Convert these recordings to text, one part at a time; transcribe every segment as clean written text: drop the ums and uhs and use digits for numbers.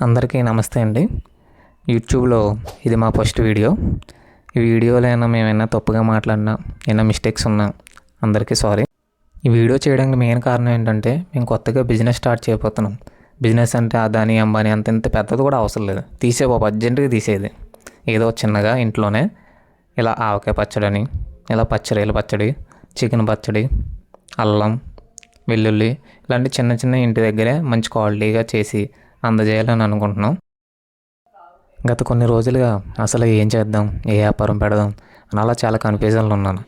అందరికీ నమస్తే అండి. యూట్యూబ్లో ఇది మా ఫస్ట్ వీడియో. ఈ వీడియోలో మేమైనా తప్పుగా మాట్లాడినా ఏమైనా మిస్టేక్స్ ఉన్నా అందరికీ సారీ. ఈ వీడియో చేయడానికి మెయిన్ కారణం ఏంటంటే మేము కొత్తగా బిజినెస్ స్టార్ట్ చేయబోతున్నాం. బిజినెస్ అంటే అదాని అంబానీ అంత ఇంత పెద్దది కూడా అవసరం లేదు. బాబు అర్జెంటుగా తీసేది ఏదో చిన్నగా ఇంట్లోనే ఇలా ఆవకాయ పచ్చడి, ఇలా పచ్చడిల పచ్చడి, చికెన్ పచ్చడి, అల్లం వెల్లుల్లి ఇలాంటి చిన్న చిన్న ఇంటి దగ్గరే మంచి క్వాలిటీగా చేసి అందజేయాలని అనుకుంటున్నాం. గత కొన్ని రోజులుగా అసలు ఏం చేద్దాం, ఏ వ్యాపారం పెడదాం అని అలా చాలా కన్ఫ్యూజన్లో ఉన్నాను.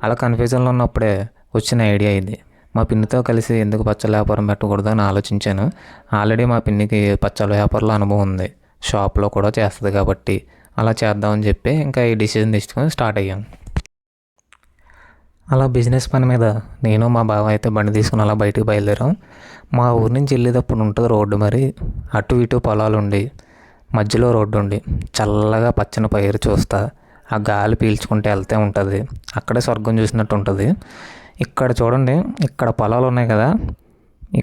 అలా కన్ఫ్యూజన్లో ఉన్నప్పుడే వచ్చిన ఐడియా ఇది. మా పిన్నితో కలిసి ఎందుకు పచ్చళ్ళ వ్యాపారం పెట్టకూడదు అని ఆలోచించాను. ఆల్రెడీ మా పిన్నికి పచ్చళ్ళ వ్యాపారంలో అనుభవం ఉంది, షాప్లో కూడా చేస్తుంది కాబట్టి అలా చేద్దామని చెప్పి ఇంకా ఈ డిసిజన్ తీసుకొని స్టార్ట్ అయ్యాం. అలా బిజినెస్ పని మీద నేను మా బావ అయితే బండి తీసుకుని అలా బయటికి బయలుదేరాం. మా ఊరి నుంచి వెళ్ళేటప్పుడు ఉంటుంది రోడ్డు, మరి అటు ఇటు పొలాలు ఉండి మధ్యలో రోడ్డు ఉండి చల్లగా పచ్చని పైరు చూస్తా ఆ గాలి పీల్చుకుంటే వెళ్తే ఉంటుంది. అక్కడే స్వర్గం చూసినట్టు ఉంటుంది. ఇక్కడ చూడండి, ఇక్కడ పొలాలు ఉన్నాయి కదా,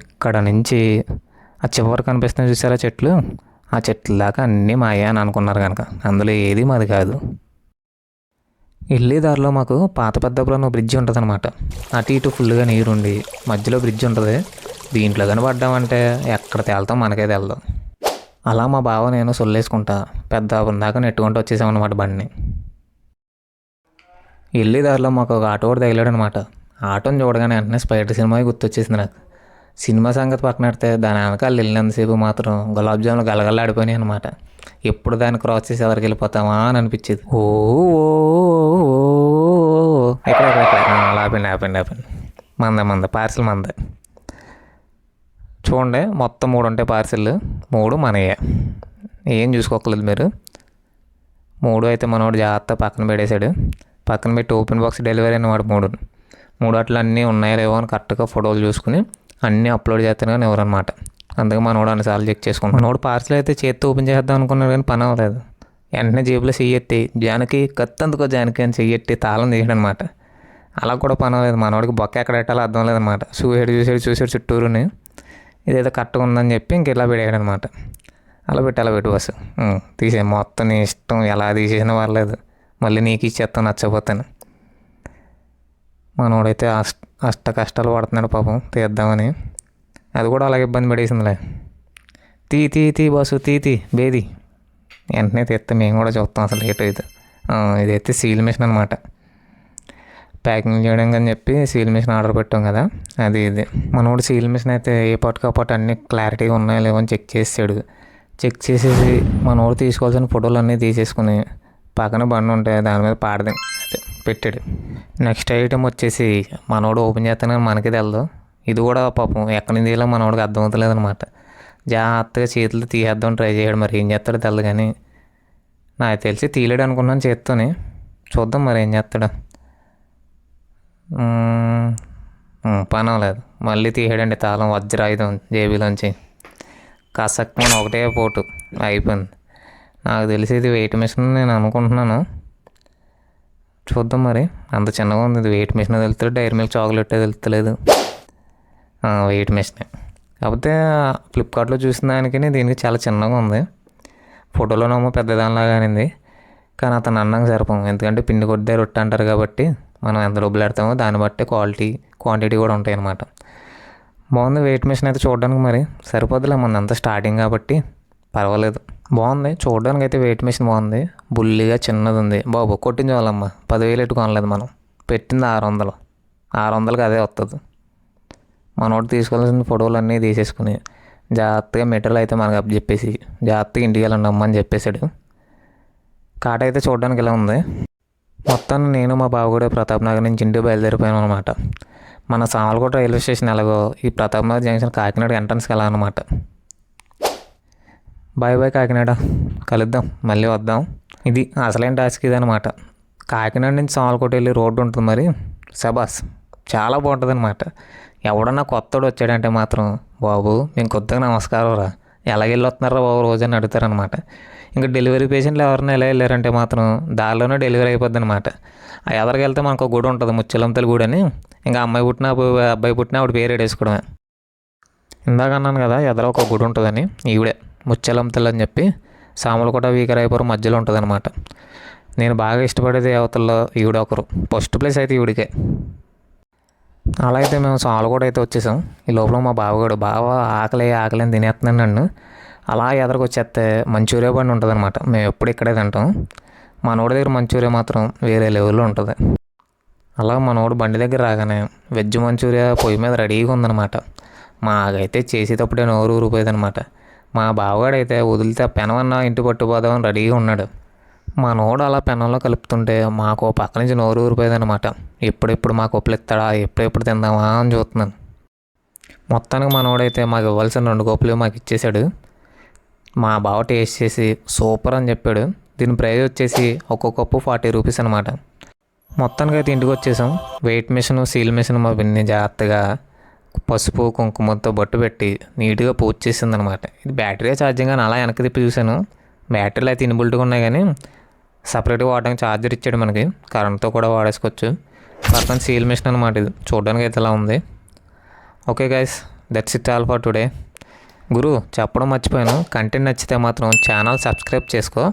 ఇక్కడ నుంచి ఆ చివరి కనిపిస్తున్నాయి చూసారా చెట్లు, ఆ చెట్ల దాకా అన్నీ మాయా అని అనుకున్నారు కనుక అందులో ఏది మాది కాదు. వెళ్ళే దారిలో మాకు పాత పెద్దపురం బ్రిడ్జి ఉంటుంది అనమాట. అటు ఇటు ఫుల్గా నీరుండి మధ్యలో బ్రిడ్జ్ ఉంటుంది. దీంట్లో కానీ పడ్డామంటే ఎక్కడ తేలుతాం మనకే తెలదాం. అలా మా బావ నేను సొల్లేసుకుంటా పెద్దాపురం దాకా నెట్టుకుంటూ వచ్చేసామన్నమాట బండిని. వెళ్ళే దారిలో మాకు ఒక ఆటో కూడా తగిలాడు అనమాట. ఆటోని చూడగానే వెంటనే స్పైడర్ సినిమా గుర్తొచ్చేసింది నాకు. సినిమా సంగతి పక్కన పెడితే దాని వెనకాల వెళ్ళినంతసేపు మాత్రం గులాబ్ జాములు గలగల్లాడిపోయినాయి అనమాట. ఎప్పుడు దాన్ని క్రాస్ చేసి ఎవరికి వెళ్ళిపోతామా అని అనిపించేది. ఓ ఎక్కడ ఆపండి ఆపండి ఆపండి, మంద పార్సిల్ మంద. చూడండి, మొత్తం 3 ఉంటాయి పార్సిల్, 3 మనయే, ఏం చూసుకోకలేదు మీరు. 3 అయితే మనోడు జాగ్రత్త పక్కన పెట్టేశాడు. పక్కన పెట్టి ఓపెన్ బాక్స్ డెలివరీ అయిన వాడు 3 అట్లా అన్నీ ఉన్నాయో లేవో అని కరెక్ట్గా ఫోటోలు చూసుకుని అన్నీ అప్లోడ్ చేస్తాను కానీ ఎవరన్నమాట. అందుకే మనోడు అన్నిసార్లు చెక్ చేసుకుంటాను. మనోడు పార్సిల్ అయితే చేత్తో ఓపెన్ చేద్దాం అనుకున్నాడు కానీ పని అవ్వలేదు. వెంటనే జేబులో చెయ్యెత్తి జానకి కత్తందుకో జానకి అని చెయ్యెత్తి తాళం తీయడం అనమాట. అలా కూడా పని అవ్వలేదు. మనోడికి బొక్క ఎక్కడ పెట్టాలో అర్థం లేదనమాట. చూసాడు చుట్టూరుని, ఇదేదో కరెక్ట్గా ఉందని చెప్పి ఇంక ఇలా పెట్టాడు అనమాట. అలా పెట్టు బస్సు తీసే, మొత్తం నీ ఇష్టం, ఎలా తీసేసినా పర్లేదు, మళ్ళీ నీకు ఇచ్చేస్తాను నచ్చపోతాను. మనోడైతే అష్ట కష్టాలు పడుతున్నాడు పాపం తీద్దామని. అది కూడా అలాగే ఇబ్బంది పడేసిందిలే. తీ బస్సు తీ బేది వెంటనే తీస్తే మేము కూడా చూస్తాం అసలు ఏటో ఇది. ఇదైతే సీల్ మిషన్ అనమాట. ప్యాకింగ్ చేయడం అని చెప్పి సీల్ మిషన్ ఆర్డర్ పెట్టాం కదా, అది ఇది. మనోడు సీల్ మిషన్ అయితే ఏ పాటుగా పాటు అన్నీ క్లారిటీగా ఉన్నాయో లేవో అని చెక్ చేసాడు. చెక్ చేసేసి మనోడు తీసుకోవాల్సిన ఫోటోలు అన్నీ తీసేసుకుని పక్కన బండి ఉంటే దాని మీద పాడదే పెట్టాడు. నెక్స్ట్ ఐటెం వచ్చేసి మనోడు ఓపెన్ చేస్తానని మనకి తెలదు. ఇది కూడా పాపం ఎక్కడి నుంచి తీయాలో మనోడికి అర్థమవుతలేదు అనమాట. జాగ్రత్తగా చేతులు తీసేద్దాం ట్రై చేయడం, మరి ఏం చేస్తాడో తెలదు. కానీ నాకు తెలిసి తీయలేడు అనుకున్నాను చేత్తోని. చూద్దాం మరి ఏం చేస్తాడు. పని అవ్వలేదు, మళ్ళీ తీయడండి తాళం వజ్రాయుధం జేబీలోంచి. కసక్మని ఒకటే పోటు అయిపోయింది. నాకు తెలిసి ఇది వెయిట్ మిషన్ నేను అనుకుంటున్నాను. చూద్దాం మరి, అంత చిన్నగా ఉంది. ఇది వెయిట్ మిషన్ తెలుస్తుంది, డైరీ మిల్క్ చాక్లెట్ తెలుస్తలేదు. వెయిట్ మిషనే కాకపోతే ఫ్లిప్కార్ట్లో చూసిన దానికి దీనికి చాలా చిన్నగా ఉంది. ఫోటోలోనేమో పెద్దదానిలాగా అనింది, కానీ అతను అన్నాక సరిపోం. ఎందుకంటే పిండి కొద్దే రొట్టె అంటారు కాబట్టి మనం ఎంత డబ్బులు పెడతామో దాన్ని బట్టి క్వాంటిటీ కూడా ఉంటాయి అన్నమాట. బాగుంది వెయిట్ మిషన్ అయితే చూడడానికి, మరి సరిపోద్దులే, అంతా స్టార్టింగ్ కాబట్టి పర్వాలేదు. బాగుంది చూడడానికి అయితే వెయిట్ మిషన్ బాగుంది. బుల్లిగా చిన్నది ఉంది బాబు. కొట్టించాలమ్మా 10,000 ఎట్టు కొనలేదు మనం, పెట్టింది 600కి అదే వస్తుంది. మనోడు తీసుకోవాల్సిన ఫోటోలు అన్నీ తీసేసుకుని జాగ్రత్తగా మెటీరియల్ అయితే మనకు అప్ చెప్పేసి జాగ్రత్తగా ఇంటికి వెళ్ళండి అమ్మ అని చెప్పేశాడు. కాట అయితే చూడడానికి ఇలా ఉంది. మొత్తాన్ని నేను మా బావ కూడా ప్రతాప్ నగర్ నుంచి ఇంటికి బయలుదేరిపోయాను అనమాట. మన సామలకోట రైల్వే స్టేషన్ ఎలాగో ఈ ప్రతాప్ నగర్ జంక్షన్ కాకినాడ ఎంట్రన్స్కి వెళ్ళాలన్నమాట. బాయ్ కాకినాడ, కలుద్దాం, మళ్ళీ వద్దాం. ఇది అసలైన టాస్క్ ఇది అనమాట. కాకినాడ నుంచి సామలకోట వెళ్ళి రోడ్డు ఉంటుంది, మరి శబాస్ చాలా బాగుంటుంది అనమాట. ఎవడన్నా కొత్తడు వచ్చాడంటే మాత్రం బాబు మేము కొత్తగా నమస్కారం రా, ఎలాగెళ్ళి వస్తున్నారా బాబు రోజు అని అడుగుతారనమాట. ఇంకా డెలివరీ పేషెంట్లు ఎవరైనా ఎలా వెళ్ళారంటే మాత్రం దారిలోనే డెలివరీ అయిపోద్ది అనమాట. ఆ ఎదరికి వెళ్తే మనకు ఒక గుడి ఉంటుంది, ముచ్చలంతల గుడి అని. ఇంకా అమ్మాయి పుట్టినా అబ్బాయి పుట్టినా ఆవిడ పేరు వేసుకోవడమే. ఇందాక అన్నాను కదా ఎదర ఒక గుడి ఉంటుందని, ఈవిడే ముత్యాలమ్మ తల్లి అని చెప్పి సామలకోట వీకరాయపురం మధ్యలో ఉంటుంది అనమాట. నేను బాగా ఇష్టపడేది దేవతల్లో ఈవిడ ఒకరు. ఫస్ట్ ప్లేస్ అయితే ఈవిడికే. అలా అయితే మేము సామలకోట అయితే వచ్చేసాం. ఈ లోపల మా బావగాడు బావ ఆకలి ఆకలి అని తినేస్తున్నాను నన్ను. అలా ఎదరకు వచ్చేస్తే మంచూరియా బండి ఉంటుంది అనమాట. మేము ఎప్పుడు ఇక్కడే తింటాం. మనోడి దగ్గర మంచూరియా మాత్రం వేరే లెవెల్లో ఉంటుంది. అలా మనోడు బండి దగ్గర రాగానే వెజ్ మంచూరియా పొయ్యి మీద రెడీగా ఉందన్నమాట. మాకైతే చేసేటప్పుడే నోరు ఊరిపోయేదనమాట. మా బావగాడైతే వదిలితే పెనమన్నా ఇంటి పట్టుపోదామని రెడీగా ఉన్నాడు. మా నోడు అలా పెనంలో కలుపుతుంటే మాకు పక్క నుంచి నోరు ఊరిపోయేదనమాట. ఎప్పుడెప్పుడు మాకు ఒప్పులు ఇస్తాడా, ఎప్పుడెప్పుడు తిందామా అని చూస్తున్నాను. మొత్తానికి మనోడైతే మాకు ఇవ్వాల్సిన 2 కప్పులు మాకు ఇచ్చేశాడు. మా బావ టేస్ట్ చేసి సూపర్ అని చెప్పాడు. దీని ప్రైస్ వచ్చేసి ఒక్కొక్క కప్పు 40 రూపీస్ అనమాట. మొత్తానికి అయితే ఇంటికి వచ్చేసాం. వెయిట్ మిషన్, సీల్ మిషన్ మా బిన్ని జాగ్రత్తగా పసుపు కుంకుమతో బొట్టు పెట్టి నీట్గా పూజ చేసిందనమాట. ఇది బ్యాటరీ ఛార్జింగ్ అని అలా వెనక్కి తిప్పి చూశాను. బ్యాటరీలు అయితే ఇన్బుల్ట్గా ఉన్నాయి కానీ సపరేట్గా వాడడానికి ఛార్జర్ ఇచ్చాడు మనకి. కరెంట్తో కూడా వాడేసుకోవచ్చు. పక్కన సీల్ మిషన్ అనమాట. ఇది చూడడానికి అయితే ఇలా ఉంది. Okay guys, that's it all for today. గురు చెప్పడం మర్చిపోయాను, కంటెంట్ నచ్చితే మాత్రం ఛానల్ సబ్స్క్రైబ్ చేసుకో.